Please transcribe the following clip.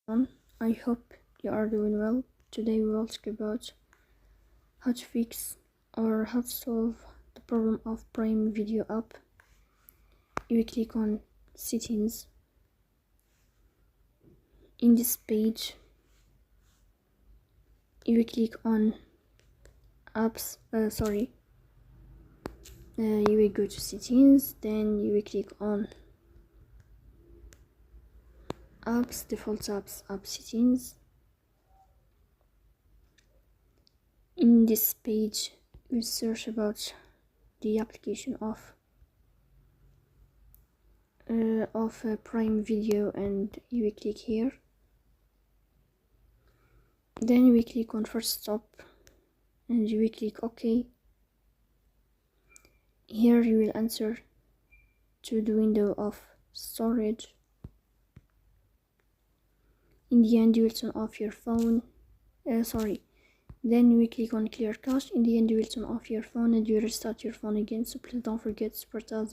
I hope you are doing well. Today we will talk about how to fix or how to solve the problem of Prime Video app. You will click on settings. In this page you will click on apps, you will go to settings, then you will click on apps, default apps, app settings. In this page you search about the application of Prime Video and you will click here. Then you will click on first stop and you will click OK. Here you will enter to the window of storage. In the end you will turn off your phone. Then you will click on clear cache. In the end you will turn off your phone and you restart your phone again. So please don't forget to support us.